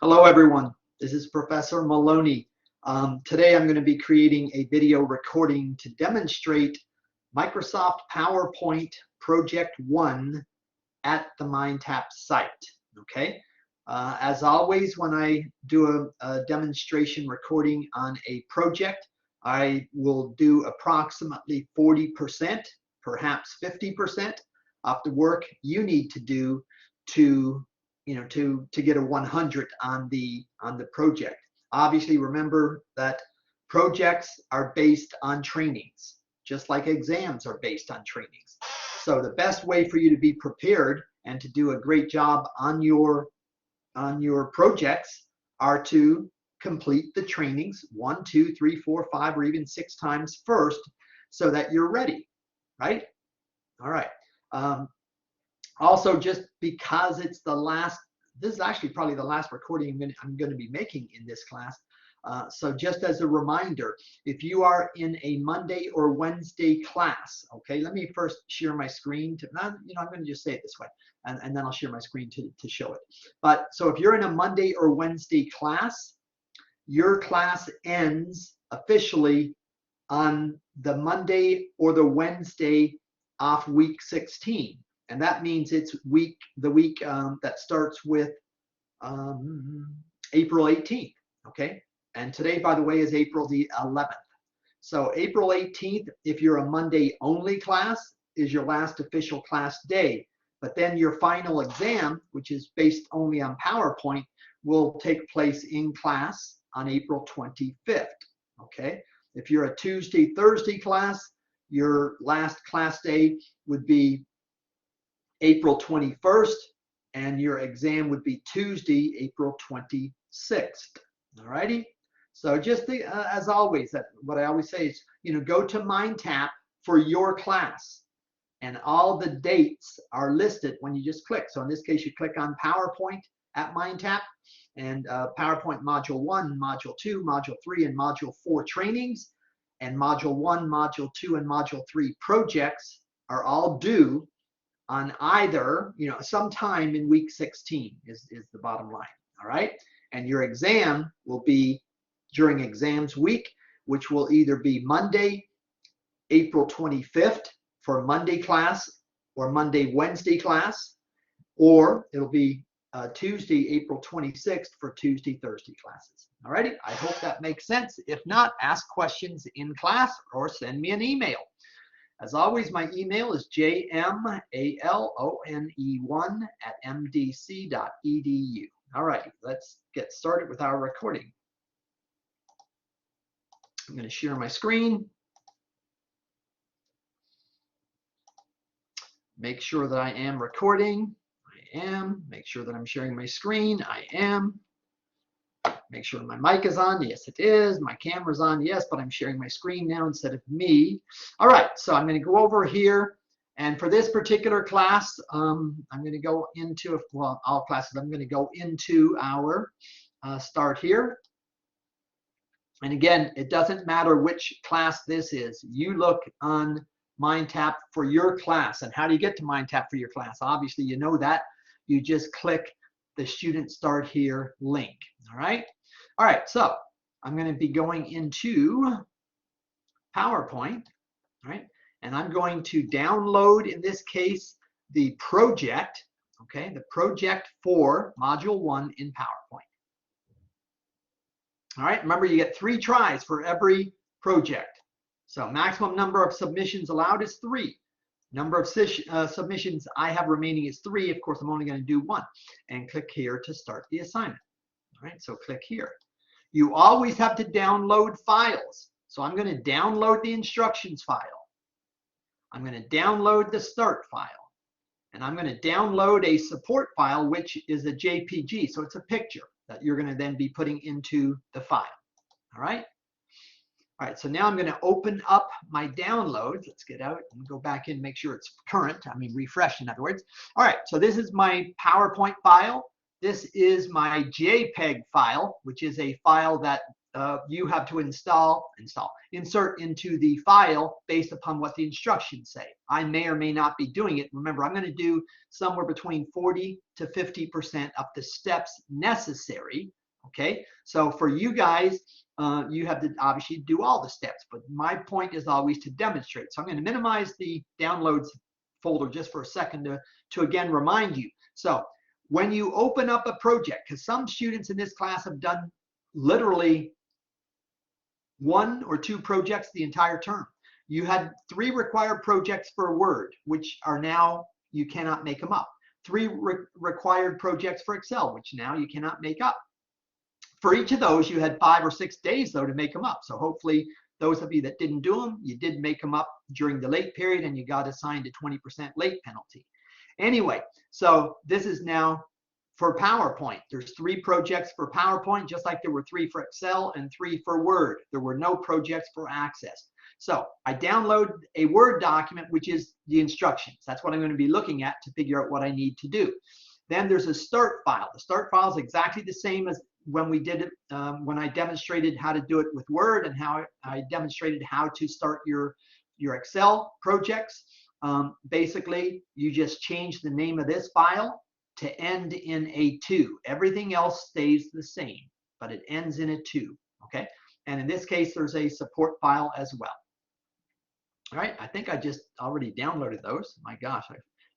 Hello everyone, this is Professor Maloney. Today I'm going to be creating a video recording to demonstrate Microsoft PowerPoint Project 1 at the MindTap site. Okay, as always, when I do a demonstration recording on a project, I will do approximately 40%, perhaps 50% of the work you need to do to get a 100 on the project. Obviously, remember that projects are based on trainings, just like exams are based on trainings. So the best way for you to be prepared and to do a great job on your projects are to complete the trainings 1, 2, 3, 4, 5, or even 6 times first, so that you're ready, right? All right. Also, just because it's the last, this is actually probably the last recording I'm going to be making in this class. So just as a reminder, if you are in a Monday or Wednesday class, okay, let me first share my screen. I'm going to just say it this way, and then I'll share my screen to show it. But so if you're in a Monday or Wednesday class, your class ends officially on the Monday or the Wednesday of week 16. And that means it's the week that starts with April 18th, okay? And today, by the way, is April the 11th. So April 18th, if you're a Monday only class, is your last official class day. But then your final exam, which is based only on PowerPoint, will take place in class on April 25th, okay? If you're a Tuesday, Thursday class, your last class day would be April 21st, and your exam would be Tuesday, April 26th. All righty. So just as always, what I always say is, go to MindTap for your class, and all the dates are listed when you just click. So in this case, you click on PowerPoint at MindTap, and PowerPoint Module 1, Module 2, Module 3, and Module 4 trainings, and Module 1, Module 2, and Module 3 projects are all due on either, sometime in week 16 is the bottom line, all right? And your exam will be during exams week, which will either be Monday, April 25th for Monday class or Monday, Wednesday class, or it'll be Tuesday, April 26th for Tuesday, Thursday classes. All righty, I hope that makes sense. If not, ask questions in class or send me an email. As always, my email is jmalone1@mdc.edu. All right, let's get started with our recording. I'm going to share my screen. Make sure that I am recording. I am. Make sure that I'm sharing my screen. I am. Make sure my mic is on. Yes, it is. My camera's on. Yes, but I'm sharing my screen now instead of me. All right, so I'm going to go over here. And for this particular class, I'm going to go into, well, all classes, I'm going to go into our start here. And again, it doesn't matter which class this is. You look on MindTap for your class. And how do you get to MindTap for your class? Obviously, you know that. You just click the Student Start Here link. All right. All right, so I'm going to be going into PowerPoint, all right, and I'm going to download, in this case, the project, okay, the project for Module 1 in PowerPoint. All right, remember you get 3 tries for every project. So maximum number of submissions allowed is 3. Number of submissions I have remaining is 3. Of course, I'm only going to do 1. And click here to start the assignment. All right, so click here. You always have to download files. So I'm going to download the instructions file. I'm going to download the start file. And I'm going to download a support file, which is a JPG. So it's a picture that you're going to then be putting into the file. All right. All right, so now I'm going to open up my downloads. Let's get out and go back in, make sure it's current. I mean, refresh, in other words. All right, so this is my PowerPoint file. This is my JPEG file, which is a file that you have to insert into the file based upon what the instructions say. I may or may not be doing it. Remember, I'm going to do somewhere between 40 to 50% of the steps necessary. Okay, so for you guys, you have to obviously do all the steps, but my point is always to demonstrate. So I'm going to minimize the downloads folder just for a second to again remind you. So when you open up a project, because some students in this class have done literally 1 or 2 projects the entire term. You had 3 required projects for Word, which are now, you cannot make them up. 3 required projects for Excel, which now you cannot make up. For each of those, you had 5 or 6 days, though, to make them up. So hopefully, those of you that didn't do them, you did make them up during the late period, and you got assigned a 20% late penalty. Anyway, so this is now for PowerPoint. There's 3 projects for PowerPoint, just like there were 3 for Excel and 3 for Word. There were no projects for Access. So I download a Word document, which is the instructions. That's what I'm going to be looking at to figure out what I need to do. Then there's a start file. The start file is exactly the same as when we did it, when I demonstrated how to do it with Word, and how I demonstrated how to start your Excel projects. Basically, you just change the name of this file to end in a 2. Everything else stays the same, but it ends in a 2. Okay, and in this case, there's a support file as well. All right, I think I just already downloaded those. My gosh,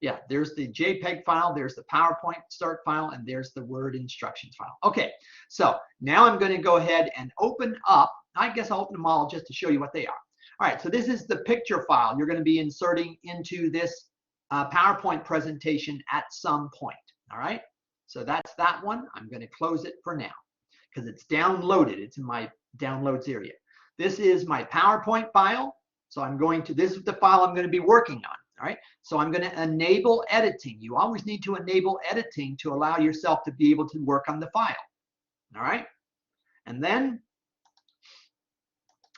yeah, there's the JPEG file, there's the PowerPoint start file, and there's the Word instructions file. Okay, so now I'm going to go ahead and open up. I guess I'll open them all just to show you what they are. All right, so this is the picture file you're going to be inserting into this PowerPoint presentation at some point. All right, so that's that one. I'm going to close it for now because it's downloaded. It's in my downloads area. This is my PowerPoint file. So I'm going to, this is the file I'm going to be working on. All right, so I'm going to enable editing. You always need to enable editing to allow yourself to be able to work on the file. All right, and then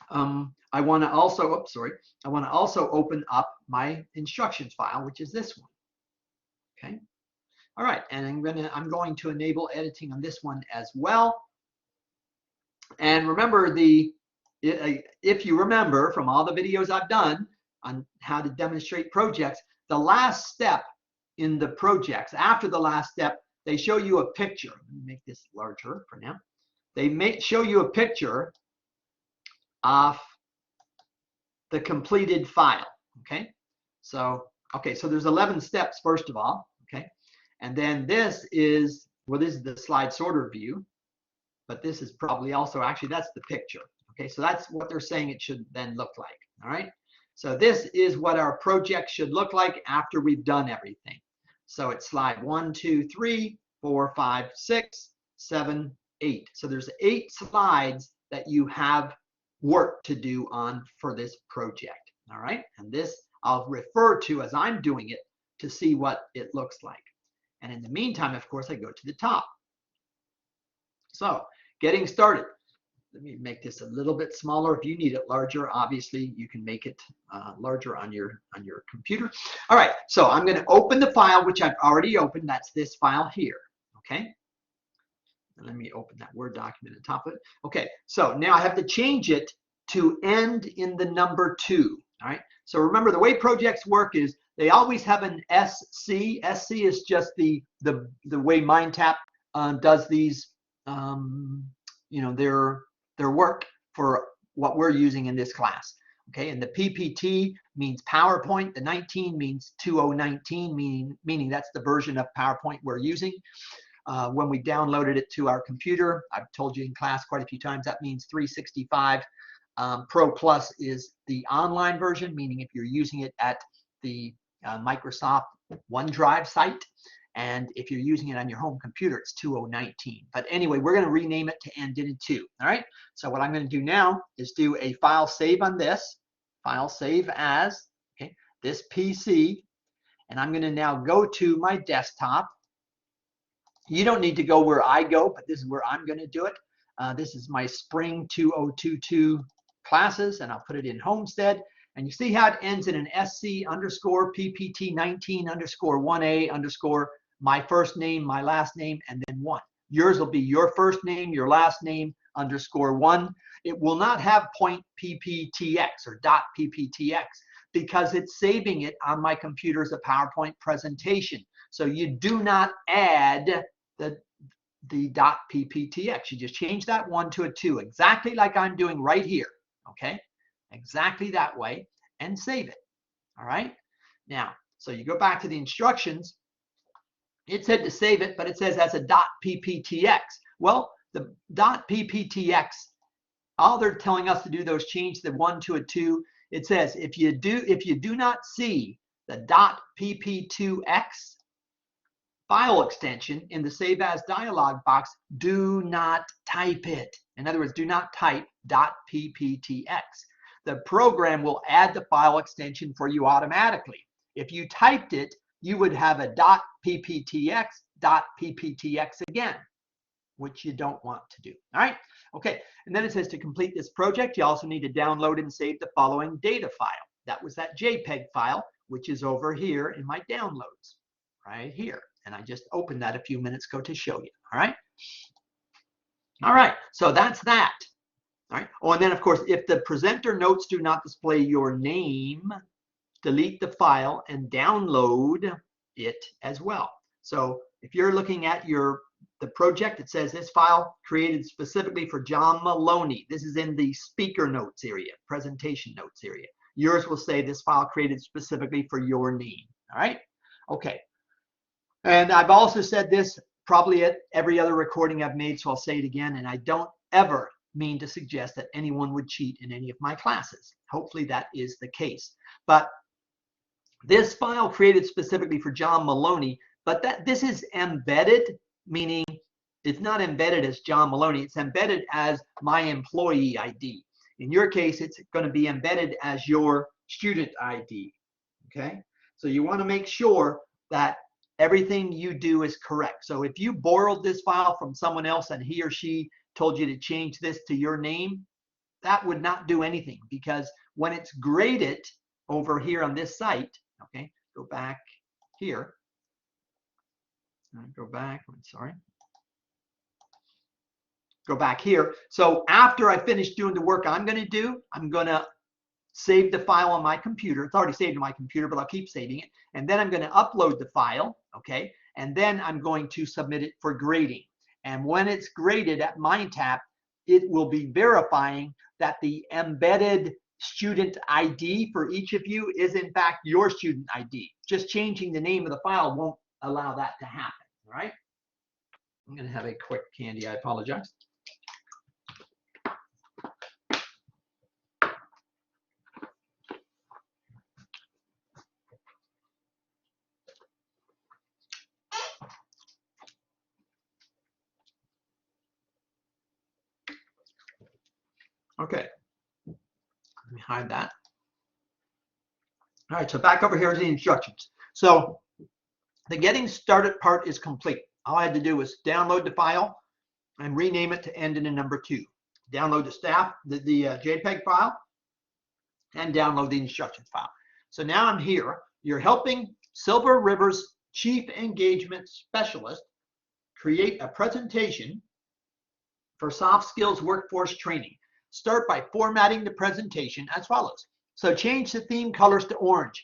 I want to also, I want to also open up my instructions file, which is this one. Okay. All right, and I'm going to enable editing on this one as well. And remember, if you remember from all the videos I've done on how to demonstrate projects, the last step in the projects, after the last step, they show you a picture. Let me make this larger for now. They show you a picture of the completed file. Okay, so there's 11 steps first of all. Okay, and then this is, well, this is the slide sorter view, but this is probably also, actually that's the picture. Okay, so that's what they're saying it should then look like. All right, so this is what our project should look like after we've done everything. So it's slide 1, 2, 3, 4, 5, 6, 7, 8. So there's 8 slides that you have work to do on for this project. All right, and this I'll refer to as I'm doing it to see what it looks like. And in the meantime, of course, I go to the top. So getting started. Let me make this a little bit smaller. If you need it larger, obviously you can make it larger on your computer. All right, so I'm going to open the file, which I've already opened. That's this file here. Okay, and let me open that Word document on top of it. Okay, so now I have to change it to end in the number 2. All right, so remember the way projects work is they always have an SC. SC is just the way MindTap does these. You know, their work for what we're using in this class. Okay, and the PPT means PowerPoint. The 19 means 2019, meaning that's the version of PowerPoint we're using. When we downloaded it to our computer, I've told you in class quite a few times, that means 365. Pro Plus is the online version, meaning if you're using it at the Microsoft OneDrive site. And if you're using it on your home computer, it's 2019. But anyway, we're going to rename it to end in 2. All right. So what I'm going to do now is do a file save on this. File save as, okay, this PC. And I'm going to now go to my desktop. You don't need to go where I go, but this is where I'm going to do it. This is my spring 2022 classes, and I'll put it in Homestead. And you see how it ends in an SC underscore PPT 19 underscore 1A underscore my first name, my last name, and then 1. Yours will be your first name, your last name, .pptx_1. It will not have .pptx or .pptx because it's saving it on my computer as a PowerPoint presentation. So you do not add the .pptx. You just change that 1 to a 2, exactly like I'm doing right here. Okay, exactly that way, and save it. All right. Now, so you go back to the instructions. It said to save it, but it says as a .pptx. Well, the .pptx, all they're telling us to do though is change the 1 to a 2. It says if you do not see the .pp2x file extension in the Save As dialog box, do not type it. In other words, do not type .pptx. The program will add the file extension for you automatically. If you typed it, you would have a .pptx again, which you don't want to do. All right. Okay. And then it says to complete this project, you also need to download and save the following data file. That was that JPEG file, which is over here in my downloads, right here. And I just opened that a few minutes ago to show you. All right. All right. So that's that. All right. Oh, and then of course, if the presenter notes do not display your name, delete the file and download it as well. So if you're looking at the project, it says this file created specifically for John Maloney. This is in the speaker notes area, presentation notes area. Yours will say this file created specifically for your name. All right. Okay. And I've also said this probably at every other recording I've made, so I'll say it again. And I don't ever mean to suggest that anyone would cheat in any of my classes. Hopefully that is the case. But this file created specifically for John Maloney, but this is embedded, meaning it's not embedded as John Maloney. It's embedded as my employee ID. In your case, it's going to be embedded as your student ID. Okay? So you want to make sure that everything you do is correct. So if you borrowed this file from someone else and he or she told you to change this to your name, that would not do anything, because when it's graded over here on this site, okay, go back here. Go back, I'm sorry. Go back here. So after I finish doing the work I'm going to do, I'm going to save the file on my computer. It's already saved on my computer, but I'll keep saving it. And then I'm going to upload the file, okay? And then I'm going to submit it for grading. And when it's graded at MindTap, it will be verifying that the embedded student ID for each of you is in fact your student ID. Just changing the name of the file won't allow that to happen, all right? I'm going to have a quick candy, I apologize. Okay, let me hide that. All right, so back over here is the instructions. So the getting started part is complete. All I had to do was download the file and rename it to end in a number 2. Download the JPEG file and download the instructions file. So now I'm here. You're helping Silver River's Chief Engagement Specialist create a presentation for soft skills workforce training. Start by formatting the presentation as follows. So change the theme colors to orange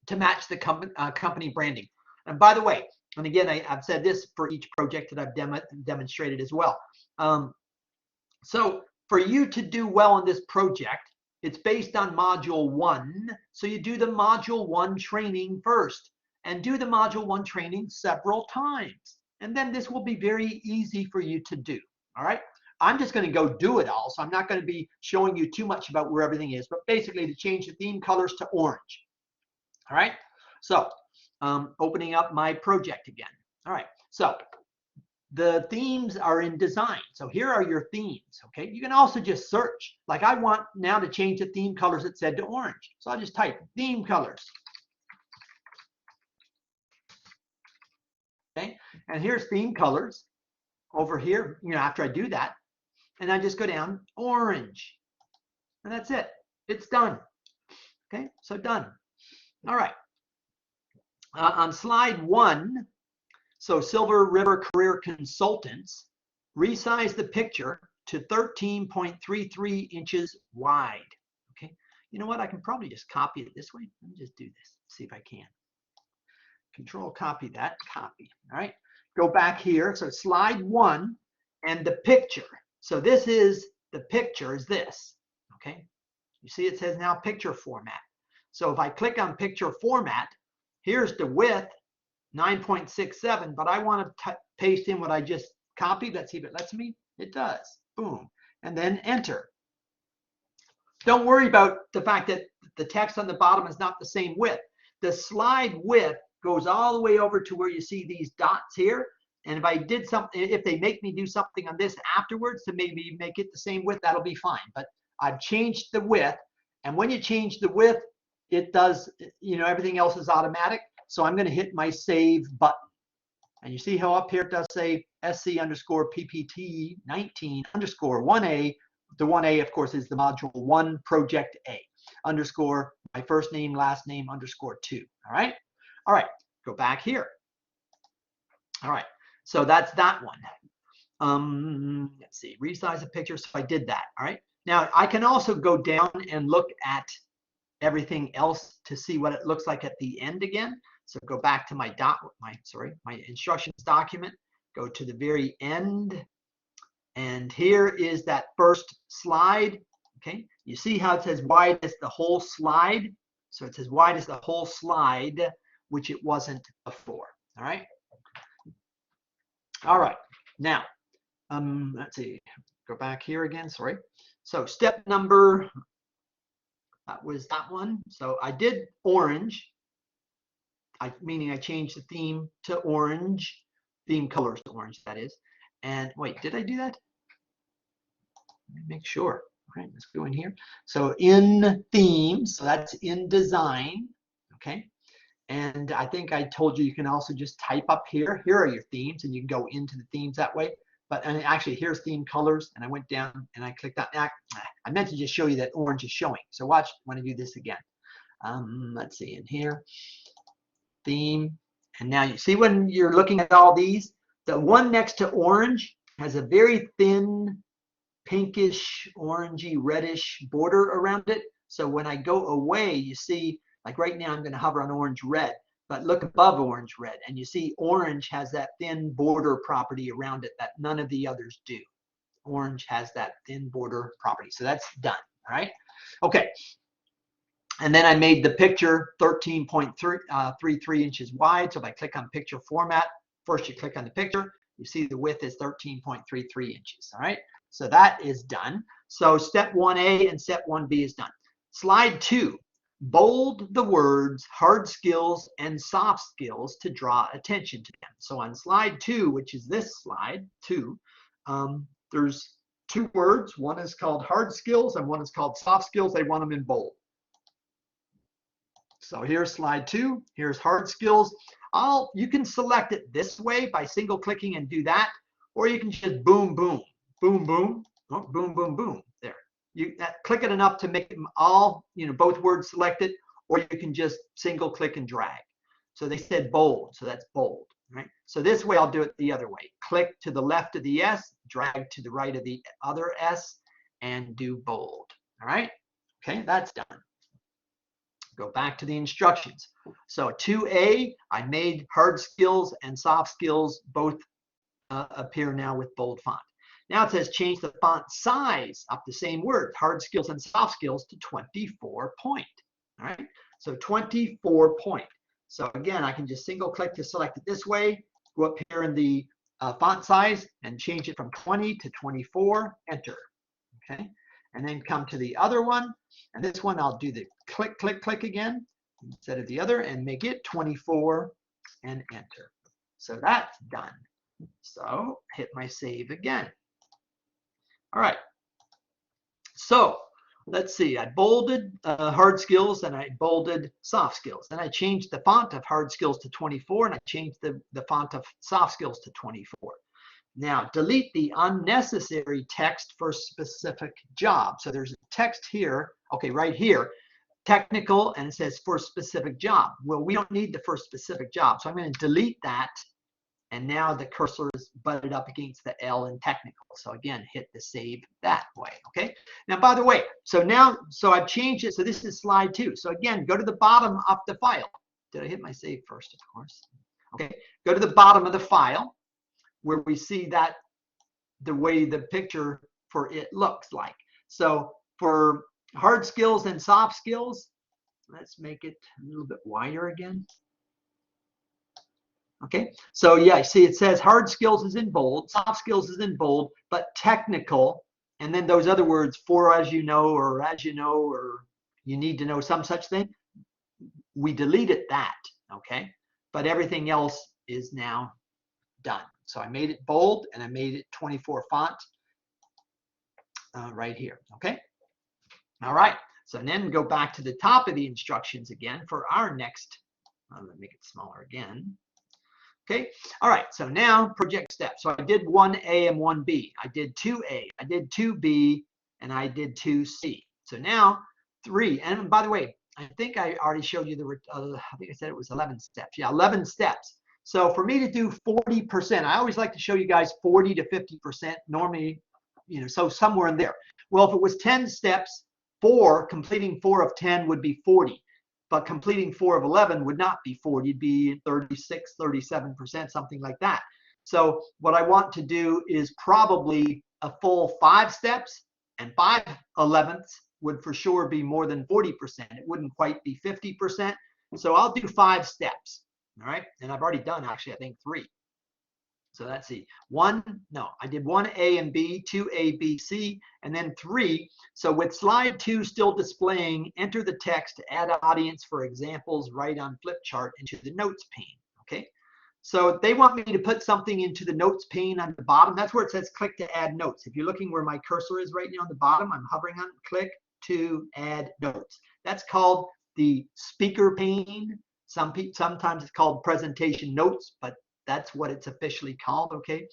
to match the company branding. And by the way, and again, I've said this for each project that I've demonstrated as well. So for you to do well in this project, it's based on Module 1. So you do the Module 1 training first and do the Module 1 training several times. And then this will be very easy for you to do. All right. I'm just going to go do it all. So I'm not going to be showing you too much about where everything is, but basically to change the theme colors to orange. All right. So opening up my project again. All right. So the themes are in design. So here are your themes. Okay. You can also just search. Like I want now to change the theme colors it said to orange. So I'll just type theme colors. Okay. And here's theme colors over here, after I do that. And I just go down orange. And that's it. It's done. Okay, so done. All right. On slide 1, so Silver River Career Consultants, resize the picture to 13.33 inches wide. Okay, you know what? I can probably just copy it this way. Let me just do this, see if I can. Control copy that, copy. All right, go back here. So slide 1 and the picture. So this is the picture is this. Okay, you see it says now picture format. So if I click on picture format, here's the width, 9.67, but I want to paste in what I just copied. Let's see if it lets me. It does. Boom. And then enter. Don't worry about the fact that the text on the bottom is not the same width. The slide width goes all the way over to where you see these dots here. And if I did something, if they make me do something on this afterwards to maybe make it the same width, that'll be fine. But I've changed the width. And when you change the width, it does, you know, everything else is automatic. So I'm going to hit my save button. And you see how up here it does say SC_PPT19_1A. The 1A, of course, is the module 1 project A underscore my first name, last name underscore 2. All right. All right. Go back here. All right. So that's that one. Let's see. Resize the picture. So I did that. All right. Now I can also go down and look at everything else to see what it looks like at the end again. So go back to my my instructions document, go to the very end, and here is that first slide. Okay, you see how it says wide as the whole slide? So it says wide as the whole slide, which it wasn't before. All right. All right. Now, let's see. Go back here again. Sorry. So step number, that was that one. So I did orange. Meaning I changed the theme to orange, theme colors to orange, that is. And wait, did I do that? Let me make sure. All right, let's go in here. So in themes, so that's in design, okay? And I think I told you can also just type up here. Here are your themes, and you can go into the themes that way. But and actually, here's theme colors, and I went down and I clicked on. I meant to just show you that orange is showing. So watch when I do this again. Let's see in here. Theme, and now you see when you're looking at all these, the one next to orange has a very thin pinkish orangey reddish border around it. So when I go away, you see, like right now I'm going to hover on orange red, but look above orange red and you see orange has that thin border property around it that none of the others do. Orange has that thin border property, so that's done. All right, okay. And then I made the picture 13.33 inches wide. So if I click on picture format, first you click on the picture, you see the width is 13.33 inches. All right. So that is done. So step 1A and step 1B is done. Slide 2, bold the words hard skills and soft skills to draw attention to them. So on slide 2, which is this slide 2, there's 2 words. One is called hard skills and one is called soft skills. They want them in bold. So here's slide 2. Here's hard skills. You can select it this way by single clicking and do that, or you can just boom, boom, boom, boom, oh, boom, boom, boom. There. You click it enough to make them all, both words selected, or you can just single click and drag. So they said bold, so that's bold, right? So this way I'll do it the other way. Click to the left of the S, drag to the right of the other S, and do bold. All right? Okay, that's done. Go back to the instructions. So 2A, I made hard skills and soft skills both appear now with bold font. Now it says change the font size of the same word, hard skills and soft skills, to 24 point. All right, so 24 point. So again, I can just single click to select it this way, go up here in the font size and change it from 20 to 24, enter. Okay, and then come to the other one. And this one, I'll do the click, click, click again instead of the other and make it 24 and enter. So that's done. So hit my save again. All right. So let's see. I bolded hard skills and I bolded soft skills. Then I changed the font of hard skills to 24 and I changed the font of soft skills to 24. Now, delete the unnecessary text for specific job. So there's a text here, okay, right here, technical, and it says for specific job. Well, we don't need the for specific job, so I'm going to delete that And now the cursor is butted up against the L in technical. So again, hit the save that way. Okay. Now, by the way, so I've changed it. So this is slide 2. So again, go to the bottom of the file. Did I hit my save first? Of course. Okay. Go to the bottom of the file where we see that the way the picture for it looks like. So for hard skills and soft skills, let's make it a little bit wider again. Okay, so yeah, see it says hard skills is in bold, soft skills is in bold, but technical, and then those other words, for as you know, or as you know, or you need to know some such thing, we deleted that, okay? But everything else is now done. So I made it bold and I made it 24 font right here, okay? All right, so then go back to the top of the instructions again for our next, let me make it smaller again. Okay, all right, so now project steps. So I did 1A and 1B. I did 2A, I did 2B, and I did 2C. So now 3, and by the way, I think I already showed you I think I said it was 11 steps. Yeah, 11 steps. So for me to do 40%, I always like to show you guys 40 to 50%, normally, you know, so somewhere in there. Well, if it was 10 steps, completing 4 of 10 would be 40. But completing 4 of 11 would not be 40, it'd be 36, 37%, something like that. So what I want to do is probably a full 5 steps, and 5/11 would for sure be more than 40%. It wouldn't quite be 50%. So I'll do 5 steps, all right? And I've already done actually, I think 3. So let's see, I did 1A and B, 2A, B, C, and then 3. So with slide 2 still displaying, enter the text, add audience for examples, write on flip chart into the notes pane, okay? So they want me to put something into the notes pane on the bottom. That's where it says click to add notes. If you're looking where my cursor is right now on the bottom, I'm hovering on click to add notes. That's called the speaker pane. Sometimes it's called presentation notes, but that's what it's officially called, okay?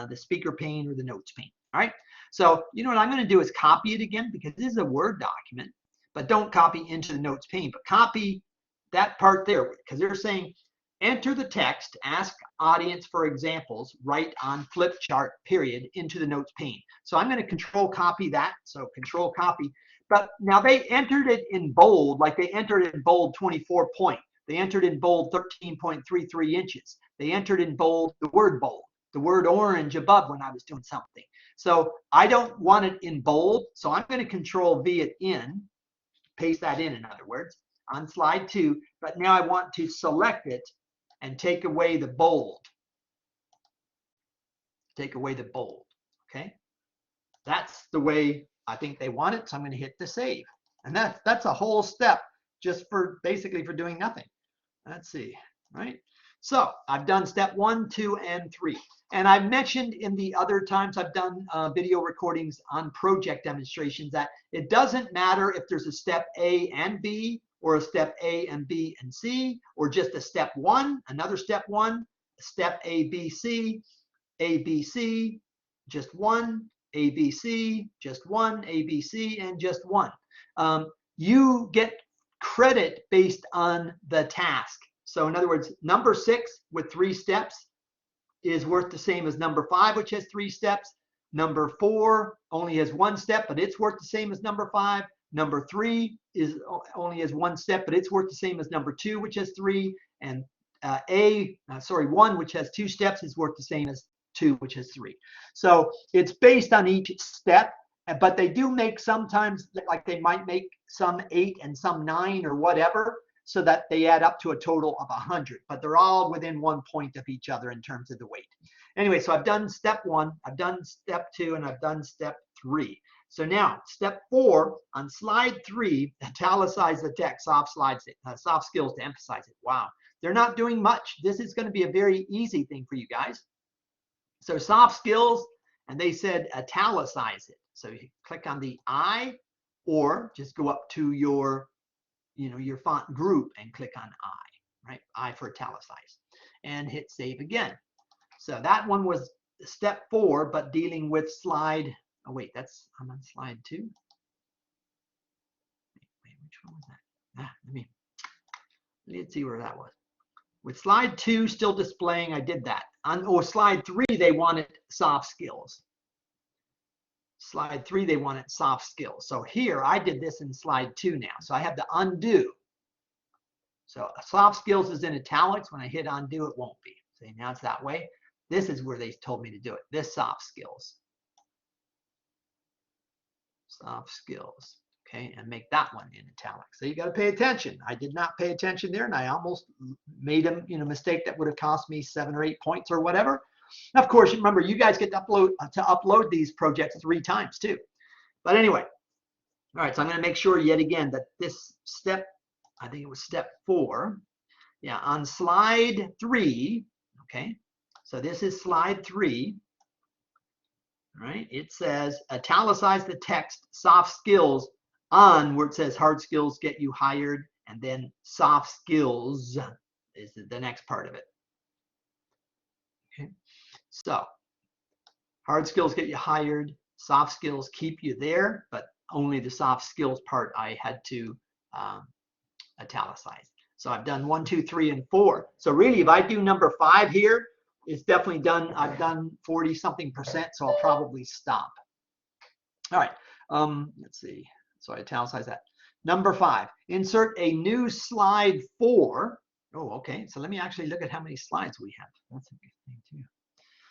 The speaker pane or the notes pane, all right? So you know what I'm going to do is copy it again because this is a Word document, but don't copy into the notes pane, but copy that part there because they're saying enter the text, ask audience for examples, write on flip chart, period, into the notes pane. So I'm going to control copy that, so control copy. But now they entered it in bold, like they entered it in bold 24 point. They entered in bold 13.33 inches. They entered in bold, the word orange above when I was doing something. So I don't want it in bold. So I'm going to control V it in, paste that in other words, on slide 2. But now I want to select it and take away the bold. Take away the bold, okay? That's the way I think they want it. So I'm going to hit the save. And that's a whole step just for basically for doing nothing. Let's see, right? So I've done step 1, 2, and 3. And I've mentioned in the other times I've done video recordings on project demonstrations that it doesn't matter if there's a step A and B or a step A and B and C or just a step 1, another step 1, step A, B, C, just 1, A, B, C, just 1, A, B, C, and just 1. You get credit based on the task. So in other words, number 6 with 3 steps is worth the same as number 5, which has 3 steps. Number 4 only has 1 step, but it's worth the same as number 5. Number 3 only has 1 step, but it's worth the same as number 2, which has 3. And 1, which has 2 steps, is worth the same as 2, which has 3. So it's based on each step. But they do make sometimes, like they might make some 8 and some 9 or whatever, so that they add up to a total of 100. But they're all within 1 point of each other in terms of the weight. Anyway, so I've done step 1, I've done step 2, and I've done step 3. So now step 4 on slide 3, italicize the text, soft skills to emphasize it. Wow, they're not doing much. This is going to be a very easy thing for you guys. So soft skills, and they said italicize it. So you click on the I, or just go up to your, your font group and click on I, right? I for italicize, and hit save again. So that one was step 4, but dealing with slide. Oh wait, I'm on slide 2. Wait, which one was that? Let's see where that was. With slide 2 still displaying, I did that. on slide 3, they wanted soft skills. Slide 3, they wanted soft skills. So here, I did this in slide 2 now. So I have to undo. So soft skills is in italics. When I hit undo, it won't be. See, now it's that way. This is where they told me to do it. This soft skills. Soft skills. Okay, and make that one in italics. So you got to pay attention. I did not pay attention there, and I almost made a mistake that would have cost me 7 or 8 points or whatever. Now, of course, remember, you guys get to upload these projects 3 times too. But anyway, all right, so I'm going to make sure yet again that this step, I think it was step 4. Yeah, on slide 3, okay, so this is slide 3. All right, it says italicize the text soft skills on where it says hard skills get you hired, and then soft skills is the next part of it. Okay, so hard skills get you hired, soft skills keep you there, but only the soft skills part I had to italicize. So I've done 1, 2, 3, and 4. So really, if I do number 5 here, it's definitely done. I've done 40-something%, so I'll probably stop. All right, let's see. So I italicize that. Number 5, insert a new slide 4. Oh, okay. So let me actually look at how many slides we have. That's a good thing too.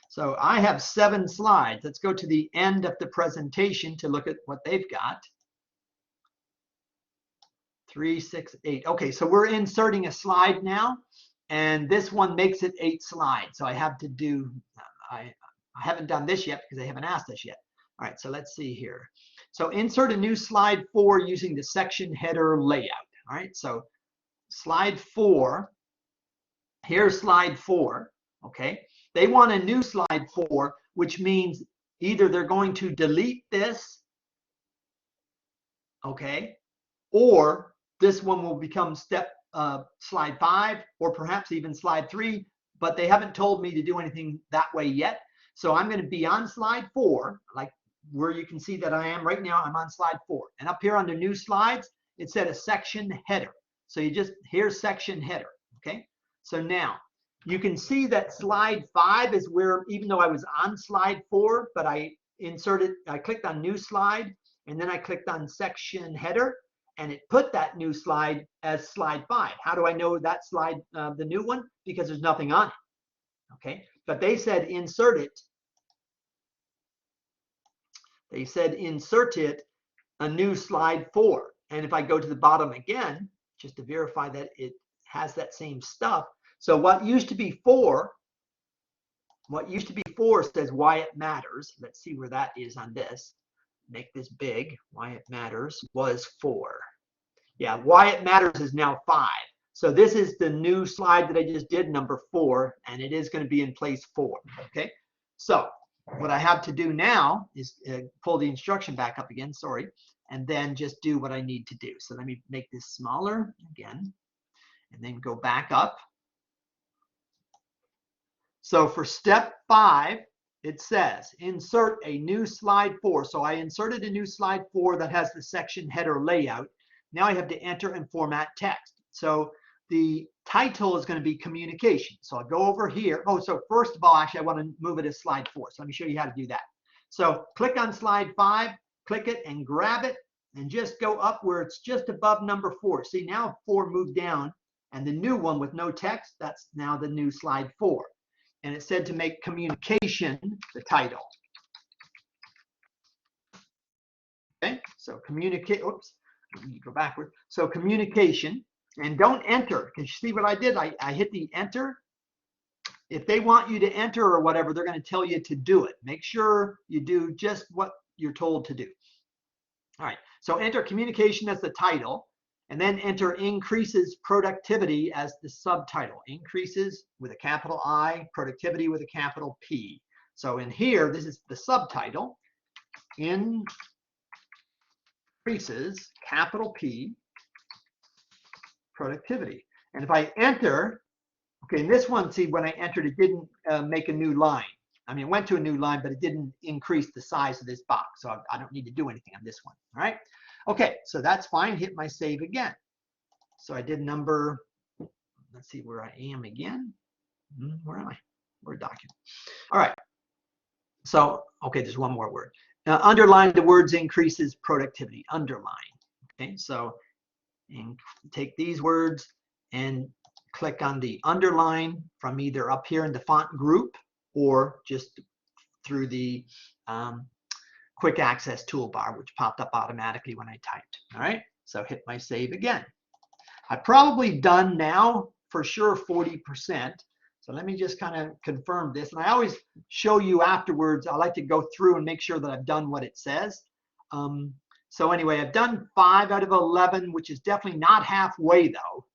So I have 7 slides. Let's go to the end of the presentation to look at what they've got. 3, 6, 8. Okay, so we're inserting a slide now, and this one makes it 8 slides. So I have to do, I haven't done this yet because they haven't asked us yet. All right, so let's see here. So insert a new slide 4 using the section header layout. All right, so slide 4, here's slide 4, okay? They want a new slide 4, which means either they're going to delete this, okay, or this one will become slide 5, or perhaps even slide 3, but they haven't told me to do anything that way yet. So I'm going to be on slide 4, like where you can see that I am right now. I'm on slide 4, and up here under new slides, it said a section header. So you just, here's section header, okay? So now you can see that slide 5 is where, even though I was on slide 4, but I clicked on new slide, and then I clicked on section header, and it put that new slide as slide 5. How do I know that slide, the new one? Because there's nothing on it, okay? But they said insert it. They said insert it a new slide 4. And if I go to the bottom again, just to verify that it has that same stuff. So what used to be 4 says why it matters. Let's see where that is on this. Make this big. Why it matters was 4. Yeah, why it matters is now 5. So this is the new slide that I just did, number 4, and it is going to be in place 4. Okay, so what I have to do now is pull the instruction back up again, sorry, and then just do what I need to do. So let me make this smaller again, and then go back up. So for step 5, it says insert a new slide 4. So I inserted a new slide 4 that has the section header layout. Now I have to enter and format text. So the title is going to be communication. So I'll go over here. Oh, so first of all, actually, I want to move it as slide 4. So let me show you how to do that. So click on slide 5, click it and grab it, and just go up where it's just above number 4. See, now 4 moved down, and the new one with no text, that's now the new slide 4. And it said to make communication the title. Okay, so communicate, oops, let me go backward. So communication, and don't enter, because you see what I did? I hit the enter. If they want you to enter or whatever, they're going to tell you to do it. Make sure you do just what you're told to do. All right, so enter communication as the title, and then enter increases productivity as the subtitle. Increases with a capital I, productivity with a capital P. So in here, this is the subtitle. Increases, capital P, productivity. And if I enter, okay, in this one, see, when I entered, it didn't make a new line. I mean, it went to a new line, but it didn't increase the size of this box. So I don't need to do anything on this one. All right. Okay, so that's fine. Hit my save again. So I did number, let's see where I am again. Where am I? Word document. All right. So, okay, there's one more word. Underline the words increases productivity. Underline. Okay, so take these words and click on the underline from either up here in the font group or just through the quick access toolbar, which popped up automatically when I typed. All right, so hit my save again. I've probably done now for sure 40%. So let me just kind of confirm this. And I always show you afterwards. I like to go through and make sure that I've done what it says. So anyway, I've done 5 out of 11, which is definitely not halfway though.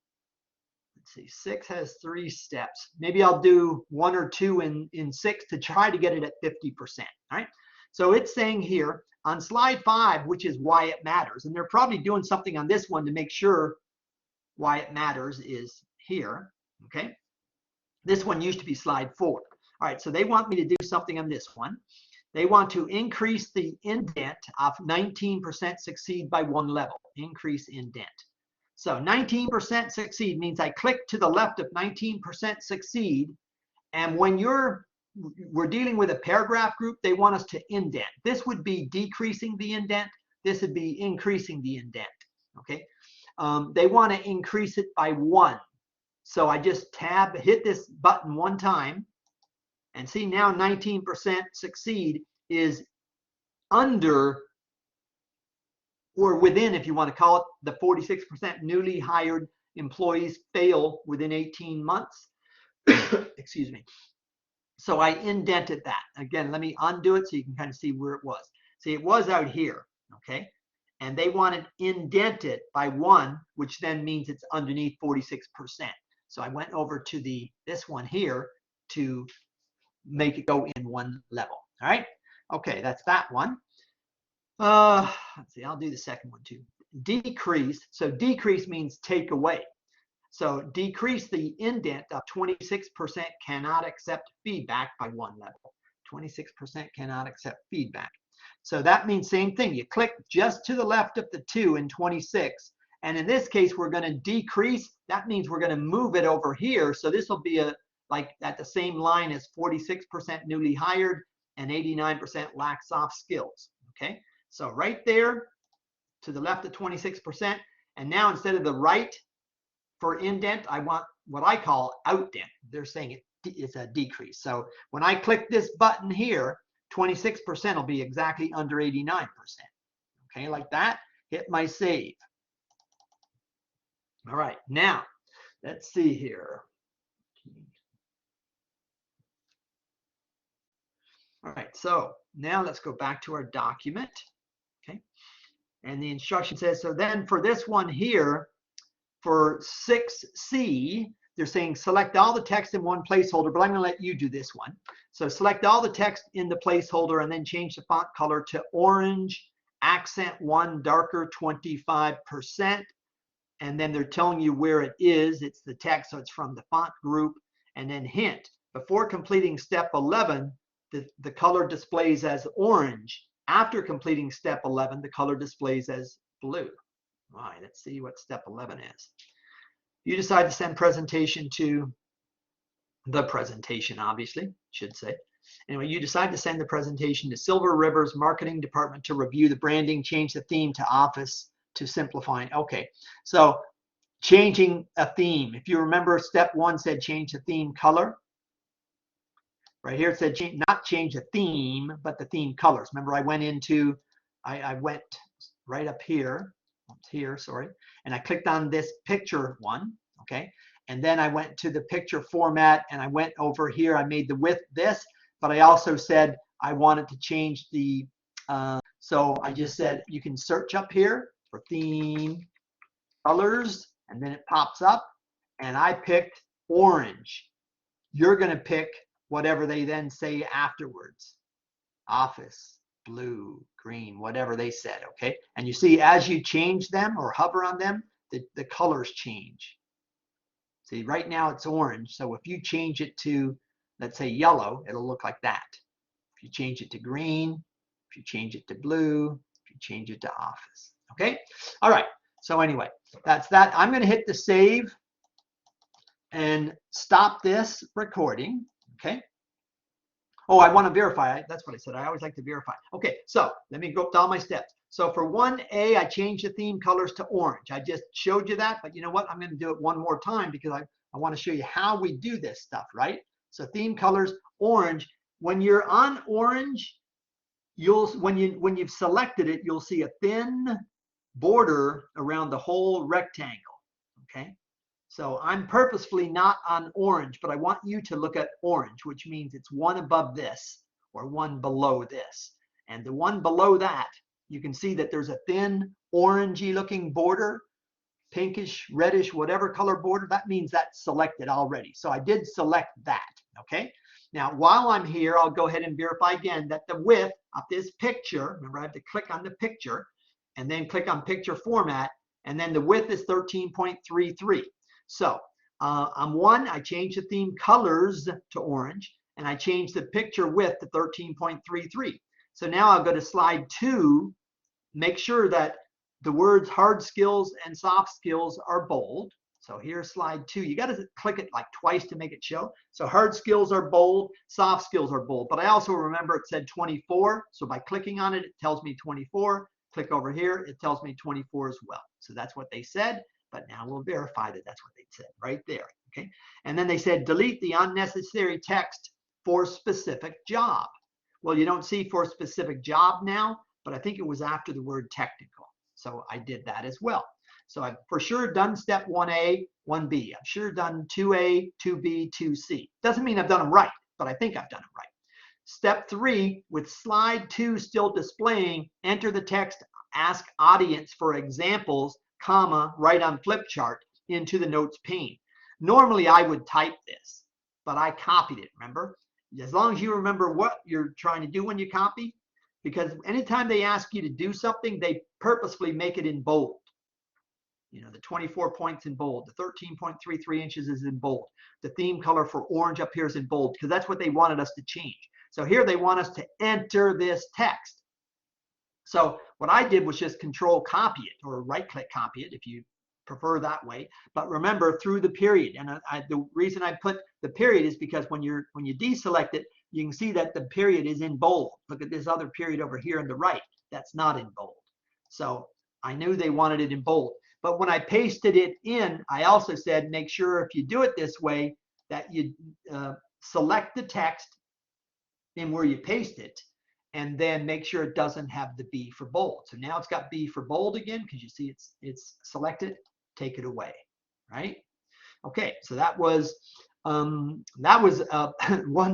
Let's see, 6 has 3 steps. Maybe I'll do 1 or 2 in 6 to try to get it at 50%. All right. So it's saying here on slide 5, which is why it matters. And they're probably doing something on this one to make sure why it matters is here. Okay. This one used to be slide 4. All right. So they want me to do something on this one. They want to increase the indent of 19% succeed by 1 level. Increase indent. So 19% succeed means I click to the left of 19% succeed. And when we're dealing with a paragraph group, they want us to indent. This would be decreasing the indent. This would be increasing the indent. Okay. They want to increase it by 1. So I just hit this button 1 time. And see now 19% succeed is under or within, if you want to call it, the 46% newly hired employees fail within 18 months. Excuse me. So I indented that. Again, let me undo it so you can kind of see where it was. See, it was out here, okay? And they want it indented by 1, which then means it's underneath 46%. So I went over to this one here to make it go in 1 level. All right. Okay, that's that one. Let's see, I'll do the second one too. Decrease. So decrease means take away. So decrease the indent of 26% cannot accept feedback by 1 level. 26% cannot accept feedback. So that means same thing. You click just to the left of the 2 in 26. And in this case, we're going to decrease. That means we're going to move it over here. So this will be like at the same line as 46% newly hired and 89% lack soft skills. Okay, so right there to the left of 26%. And now instead of the right for indent, I want what I call outdent. They're saying it's a decrease. So when I click this button here, 26% will be exactly under 89%. Okay, like that. Hit my save. All right, now let's see here. All right, so now let's go back to our document. Okay, and the instruction says, so then for this one here, for 6C, they're saying select all the text in one placeholder, but I'm going to let you do this one. So select all the text in the placeholder and then change the font color to orange, accent 1, darker 25%. And then they're telling you where it is. It's the text, so it's from the font group. And then hint, before completing step 11, the color displays as orange. After completing step 11, the color displays as blue. All right, let's see what step 11 is. You decide to send presentation to the presentation, obviously, should say. Anyway, you decide to send the presentation to Silver River's marketing department to review the branding, change the theme to office to simplifying. Okay, so changing a theme. If you remember, step 1 said change the theme color. Right here it said not change the theme, but the theme colors. Remember, I went right up here, sorry, and I clicked on this picture one, okay? And then I went to the picture format and I went over here, I made the width this, but I also said I wanted to change the, so I just said you can search up here for theme colors, and then it pops up, and I picked orange. You're gonna pick whatever they then say afterwards. Office, blue, green, whatever they said, okay? And you see, as you change them or hover on them, the colors change. See, right now it's orange, so if you change it to, let's say, yellow, it'll look like that. If you change it to green, if you change it to blue, if you change it to office, okay? All right, so anyway, that's that. I'm gonna hit the save and stop this recording, okay? Oh, I want to verify. That's what I said. I always like to verify. Okay, so let me go up to all my steps. So for 1A, I changed the theme colors to orange. I just showed you that, but you know what? I'm going to do it one more time because I want to show you how we do this stuff, right? So theme colors, orange. When you're on orange, when you've selected it, you'll see a thin border around the whole rectangle. Okay. So I'm purposefully not on orange, but I want you to look at orange, which means it's one above this or one below this. And the one below that, you can see that there's a thin orangey looking border, pinkish, reddish, whatever color border. That means that's selected already. So I did select that. Okay. Now, while I'm here, I'll go ahead and verify again that the width of this picture, remember I have to click on the picture and then click on picture format, and then the width is 13.33. So on one, I changed the theme colors to orange, and I changed the picture width to 13.33. So now I'll go to slide 2, make sure that the words hard skills and soft skills are bold. So here's slide 2. You got to click it like twice to make it show. So hard skills are bold, soft skills are bold. But I also remember it said 24. So by clicking on it, it tells me 24. Click over here, it tells me 24 as well. So that's what they said. But now we'll verify that that's what they said right there. Okay. And then they said delete the unnecessary text for specific job. Well, you don't see for specific job now, but I think it was after the word technical. So I did that as well. So I've for sure done step 1A, 1B. I've sure done 2A, 2B, 2C. Doesn't mean I've done them right, but I think I've done them right. Step 3, with slide 2 still displaying, enter the text, ask audience for examples, comma, write on flip chart into the notes pane. Normally I would type this, but I copied it, remember? As long as you remember what you're trying to do when you copy, because anytime they ask you to do something, they purposefully make it in bold. You know, the 24 points in bold, the 13.33 inches is in bold. The theme color for orange up here is in bold because that's what they wanted us to change. So here they want us to enter this text. So what I did was just control copy it or right click copy it if you prefer that way. But remember through the period. And the reason I put the period is because when you deselect it, you can see that the period is in bold. Look at this other period over here on the right. That's not in bold. So I knew they wanted it in bold. But when I pasted it in, I also said, make sure if you do it this way, that you select the text in where you paste it, and then make sure it doesn't have the B for bold. So now it's got B for bold again, because you see it's selected. Take it away, right? Okay, so that was one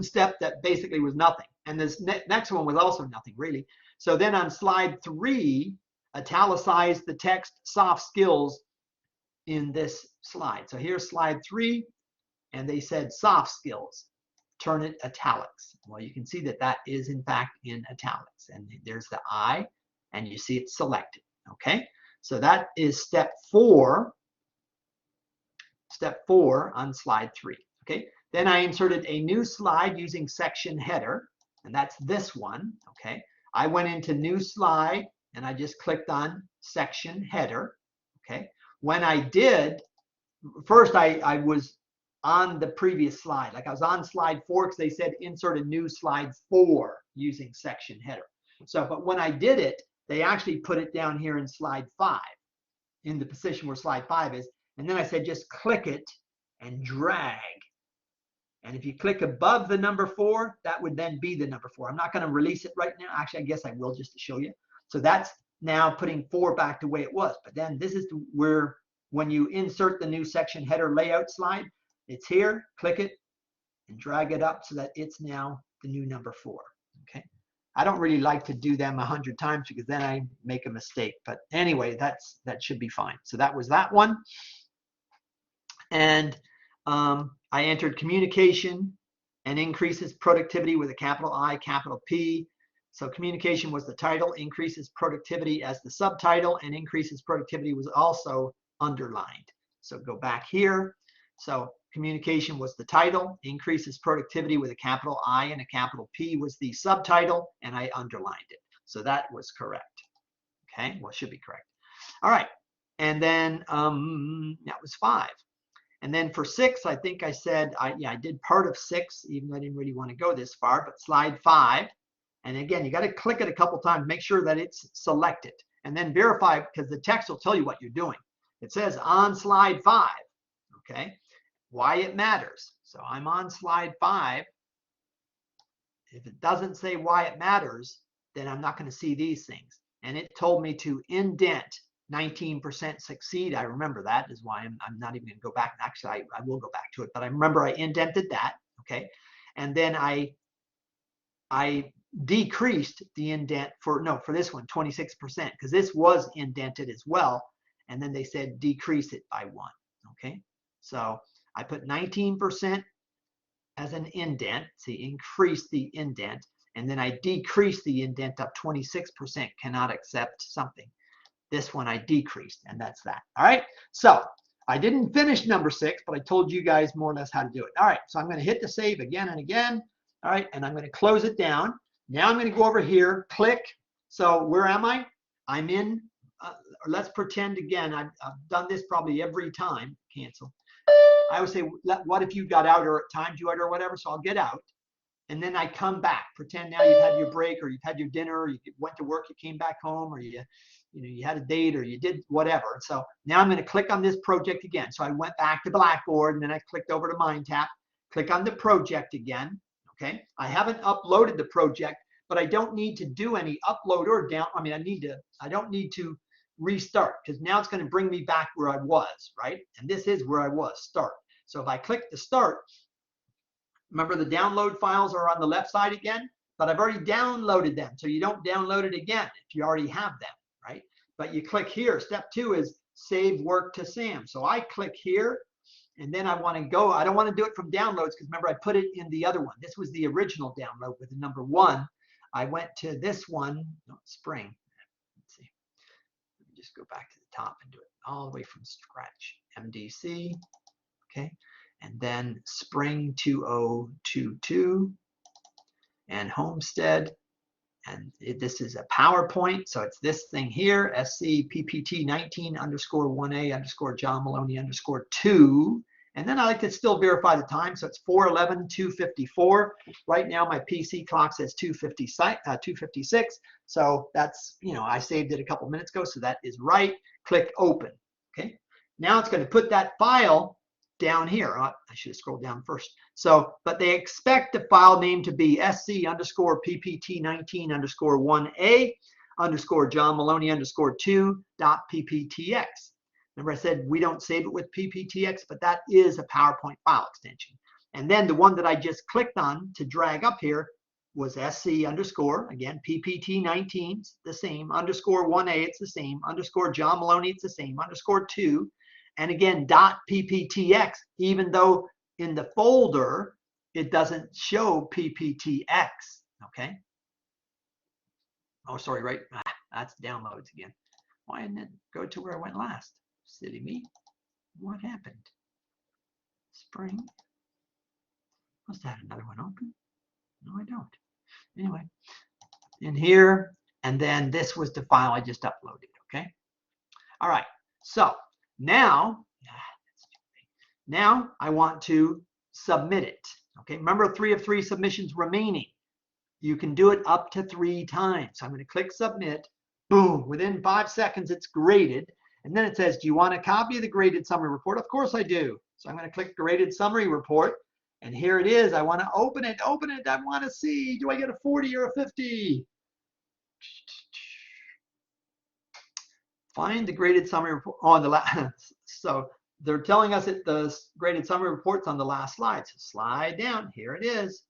step that basically was nothing. And this next one was also nothing, really. So then on slide 3, italicize the text soft skills in this slide. So here's slide 3, and they said soft skills. Turn it italics. Well, you can see that that is in fact in italics, and there's the I, and you see it selected. Okay, so that is step 4 on slide 3. Okay, then I inserted a new slide using section header, and that's this one. Okay, I went into new slide and I just clicked on section header. Okay, when I did, first I was on the previous slide. Like I was on slide 4 because they said insert a new slide 4 using section header. So, but when I did it, they actually put it down here in slide 5, in the position where slide 5 is. And then I said just click it and drag. And if you click above the number 4, that would then be the number 4. I'm not going to release it right now. Actually, I guess I will just to show you. So that's now putting 4 back the way it was. But then this is where when you insert the new section header layout slide, it's here, click it and drag it up so that it's now the new number 4. Okay. I don't really like to do them 100 times because then I make a mistake. But anyway, that should be fine. So that was that one. And I entered communication and increases productivity with a capital I, capital P. So communication was the title, increases productivity as the subtitle, and increases productivity was also underlined. So go back here. So communication was the title, increases productivity with a capital I and a capital P was the subtitle, and I underlined it. So that was correct. Okay, well, it should be correct. All right, and then that was 5. And then for 6, I think I said, I did part of 6, even though I didn't really want to go this far, but slide 5. And again, you got to click it a couple times, make sure that it's selected, and then verify, because the text will tell you what you're doing. It says on slide 5, okay, why it matters. So I'm on slide 5. If it doesn't say why it matters, then I'm not going to see these things. And it told me to indent 19% succeed. I remember that is why I'm not even going to go back. Actually, I will go back to it, but I remember I indented that. Okay. And then I decreased the indent for this one, 26%, because this was indented as well. And then they said decrease it by 1. Okay. So I put 19% as an indent, see, increase the indent, and then I decrease the indent up 26%, cannot accept something. This one I decreased, and that's that. All right, so I didn't finish number 6, but I told you guys more or less how to do it. All right, so I'm going to hit the save again and again. All right, and I'm going to close it down. Now I'm going to go over here, click. So where am I? I'm in, let's pretend again, I've done this probably every time, cancel. I always say, what if you got out or timed you out or whatever, so I'll get out. And then I come back. Pretend now you've had your break, or you've had your dinner, or you went to work, you came back home, or you had a date, or you did whatever. So now I'm going to click on this project again. So I went back to Blackboard, and then I clicked over to MindTap. Click on the project again. Okay. I haven't uploaded the project, but I don't need to do any upload or down. I mean, I don't need to restart, because now it's going to bring me back where I was, right? And this is where I was, start. So if I click the start, remember the download files are on the left side again, but I've already downloaded them. So you don't download it again if you already have them, right? But you click here. Step 2 is save work to Sam. So I click here, and then I want to go. I don't want to do it from downloads, because remember I put it in the other one. This was the original download with the number 1. I went to this one, spring. Let's see. Let me just go back to the top and do it all the way from scratch. MDC. Okay, and then spring 2022 and Homestead, and this is a PowerPoint, so it's this thing here, SCPPT19_1A_ John Maloney _2, and then I like to still verify the time, so it's 4:11:254. Right now my PC clock says 2:56, so that's, I saved it a couple minutes ago, so that is right. Click open. Okay, now it's going to put that file down here. I should have scrolled down first. So, but they expect the file name to be SC_PPT19_1A_ John Maloney _2.pptx. Remember I said we don't save it with pptx, but that is a PowerPoint file extension. And then the one that I just clicked on to drag up here was SC_, again, PPT19, the same, _1A, it's the same, John Maloney, it's the same, _2. And again, .pptx, even though in the folder, it doesn't show pptx, okay? Oh, sorry, right? That's downloads again. Why didn't it go to where I went last? Silly me. What happened? Spring. Must have had another one open. No, I don't. Anyway, in here, and then this was the file I just uploaded, okay? All right, so now I want to submit it. Okay, remember 3 of 3 submissions remaining. You can do it up to 3 times. So I'm going to click submit. Boom, within 5 seconds it's graded. And then it says, do you want a copy of the graded summary report? Of course I do. So I'm going to click graded summary report. And here it is. I want to open it. I want to see, do I get a 40 or a 50? Find the graded summary report on the last. So they're telling us that the graded summary report's on the last slide. So slide down. Here it is.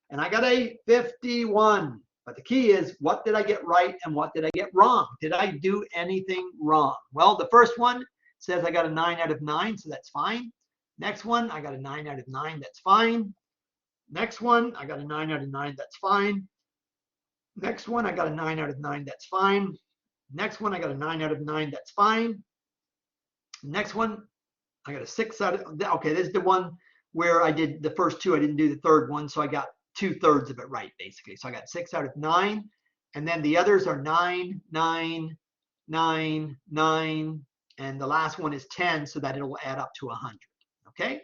And I got a 51. But the key is, what did I get right and what did I get wrong? Did I do anything wrong? Well, the first one says I got a 9 out of 9, so that's fine. Next one, I got a 9 out of 9, that's fine. Next one, I got a 9 out of 9, that's fine. Next one, I got a 9 out of 9, that's fine. Next one, I got a 9 out of 9, that's fine. Next one, I got a 6 out of, okay, this is the one where I did the first 2, I didn't do the third one, so I got 2/3 of it right, basically. So I got 6 out of 9, and then the others are 9, 9, 9, 9, and the last one is 10, so that it'll add up to 100. Okay,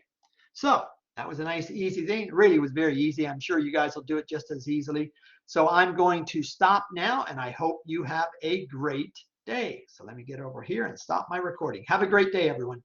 so that was a nice, easy thing. It really was very easy. I'm sure you guys will do it just as easily. So I'm going to stop now, and I hope you have a great day. So let me get over here and stop my recording. Have a great day, everyone.